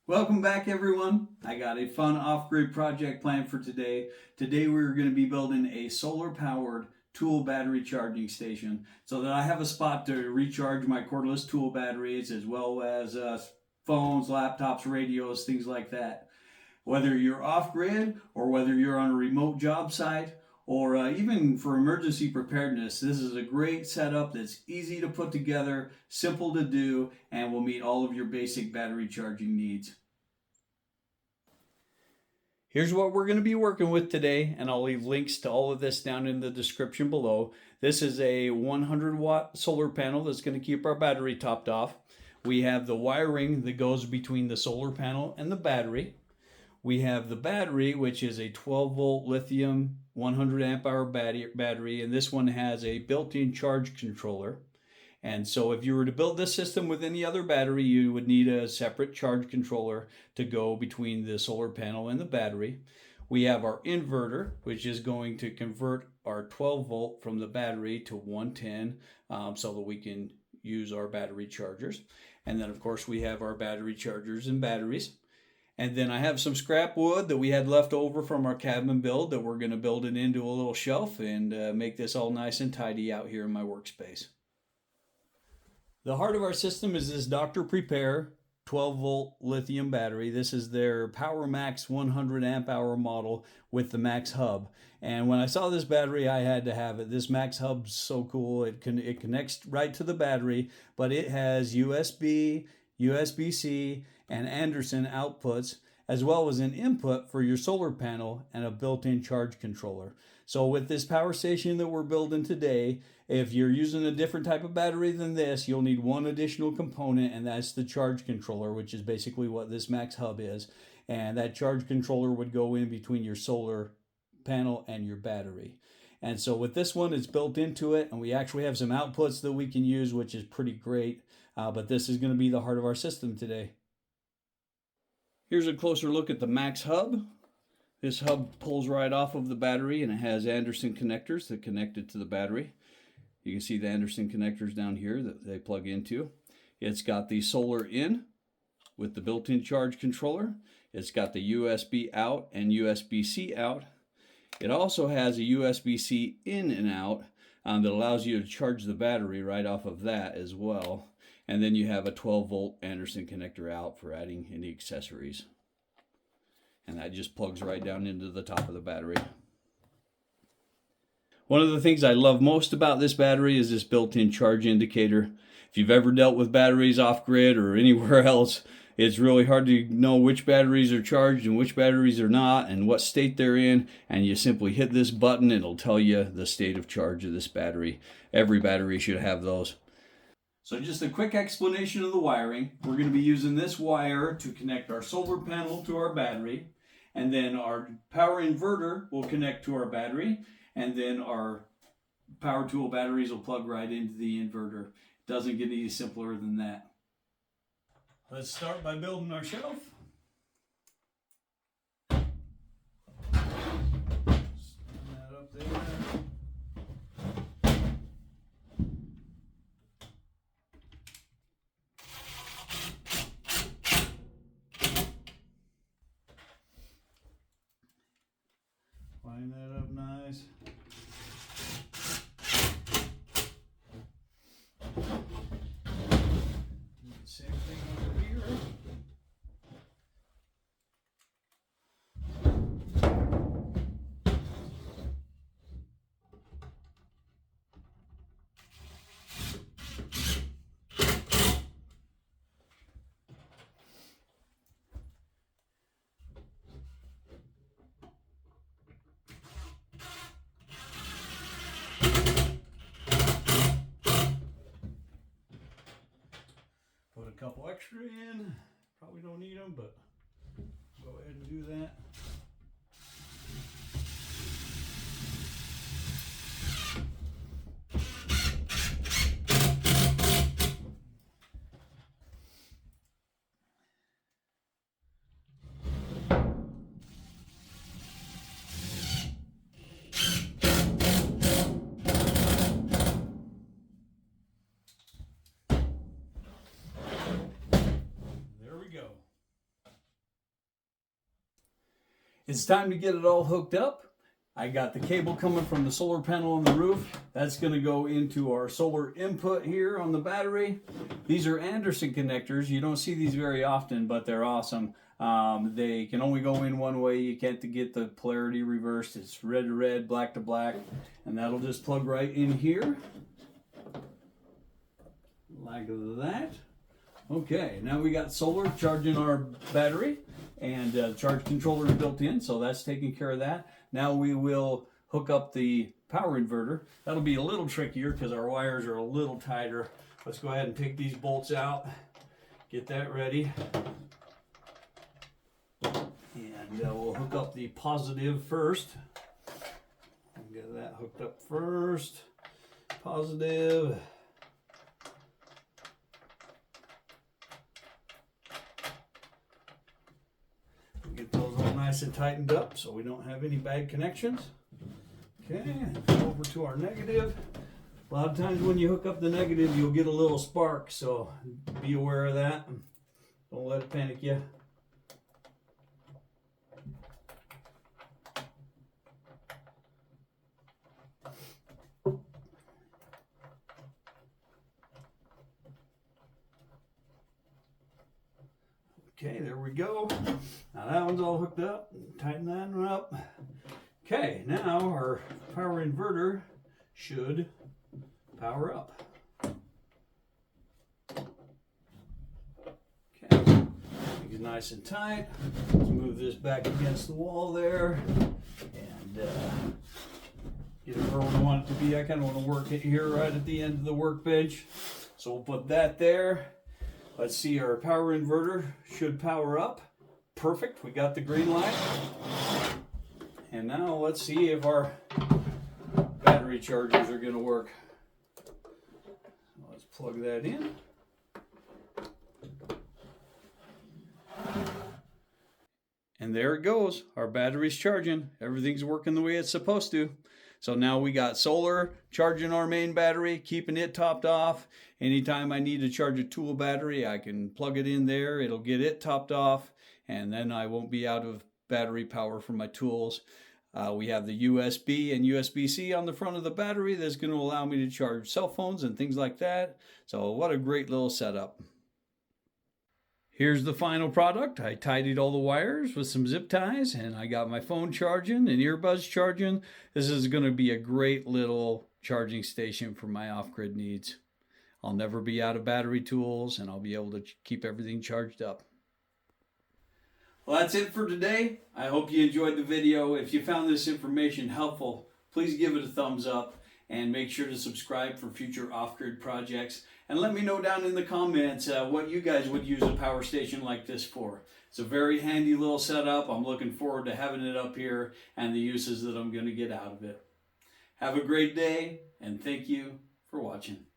Welcome back, everyone. I got a fun off-grid project planned for today. Today we're going to be building a solar-powered tool battery charging station so that I have a spot to recharge my cordless tool batteries as well as phones, laptops, radios, things like that. Whether you're off-grid or whether you're on a remote job site or even for emergency preparedness, this is a great setup that's easy to put together, simple to do, and will meet all of your basic battery charging needs. Here's what we're going to be working with today, and I'll leave links to all of this down in the description below. This is a 100-watt solar panel that's going to keep our battery topped off. We have the wiring that goes between the solar panel and the battery. We have the battery, which is a 12-volt lithium 100 amp hour battery, and this one has a built-in charge controller. And so if you were to build this system with any other battery, you would need a separate charge controller to go between the solar panel and the battery. We have our inverter, which is going to convert our 12 volt from the battery to 110 so that we can use our battery chargers. And then of course we have our battery chargers and batteries. And then I have some scrap wood that we had left over from our cabin build that we're going to build it into a little shelf and make this all nice and tidy out here in my workspace. The heart of our system is this Dr. Prepare 12-volt lithium battery. This is their PowerMax 100 amp hour model with the Max Hub. And when I saw this battery, I had to have it. This Max Hub's so cool. It connects right to the battery, but it has USB, USB-C, and Anderson outputs, as well as an input for your solar panel and a built-in charge controller. So with this power station that we're building today, if you're using a different type of battery than this, you'll need one additional component, and that's the charge controller, which is basically what this Max Hub is. And that charge controller would go in between your solar panel and your battery. And so with this one, it's built into it, and we actually have some outputs that we can use, which is pretty great. But this is going to be the heart of our system today. Here's a closer look at the Max Hub. This hub pulls right off of the battery, and it has Anderson connectors that connect it to the battery. You can see the Anderson connectors down here that they plug into. It's got the solar in with the built-in charge controller. It's got the USB out and USB-C out. It also has a USB-C in and out that allows you to charge the battery right off of that as well. And then you have a 12-volt Anderson connector out for adding any accessories. And that just plugs right down into the top of the battery. One of the things I love most about this battery is this built-in charge indicator. If you've ever dealt with batteries off-grid or anywhere else, it's really hard to know which batteries are charged and which batteries are not and what state they're in. And you simply hit this button and it'll tell you the state of charge of this battery. Every battery should have those. So just a quick explanation of the wiring. We're going to be using this wire to connect our solar panel to our battery. And then our power inverter will connect to our battery. And then our power tool batteries will plug right into the inverter. It doesn't get any simpler than that. Let's start by building our shelf. Stand that up there. Line that up nice. Same thing over here. Put a couple extra in. Probably don't need them, but go ahead and do that. There we go. It's time to get it all hooked up. I got the cable coming from the solar panel on the roof. That's going to go into our solar input here on the battery. These are Anderson connectors. You don't see these very often, but they're awesome. They can only go in one way. You can't get the polarity reversed. It's red to red, black to black, and that'll just plug right in here like that. Okay, now we got solar charging our battery, and charge controller is built in, so that's taking care of that. Now we will hook up the power inverter. That'll be a little trickier because our wires are a little tighter. Let's go ahead and take these bolts out, get that ready, and we'll hook up the positive first. Get that hooked up first. Positive. Get those all nice and tightened up so we don't have any bad connections. Okay, over to our negative. A lot of times when you hook up the negative, you'll get a little spark, so be aware of that. Don't let it panic you. Okay, there we go. Now that one's all hooked up. Tighten that one up. Okay, now our power inverter should power up. Okay, it's nice and tight. Let's move this back against the wall there and get it where we want it to be. I kind of want to work it here right at the end of the workbench. So we'll put that there. Let's see, our power inverter should power up. Perfect, we got the green light. And now let's see if our battery chargers are gonna work. Let's plug that in. And there it goes, our battery's charging. Everything's working the way it's supposed to. So now we got solar charging our main battery, keeping it topped off. Anytime I need to charge a tool battery, I can plug it in there. It'll get it topped off, and then I won't be out of battery power for my tools. We have the USB and USB-C on the front of the battery that's going to allow me to charge cell phones and things like that. So what a great little setup. Here's the final product. I tidied all the wires with some zip ties, and I got my phone charging and earbuds charging. This is going to be a great little charging station for my off-grid needs. I'll never be out of battery tools, and I'll be able to keep everything charged up. Well, that's it for today. I hope you enjoyed the video. If you found this information helpful, please give it a thumbs up and make sure to subscribe for future off-grid projects. And let me know down in the comments what you guys would use a power station like this for. It's a very handy little setup. I'm looking forward to having it up here and the uses that I'm going to get out of it. Have a great day, and thank you for watching.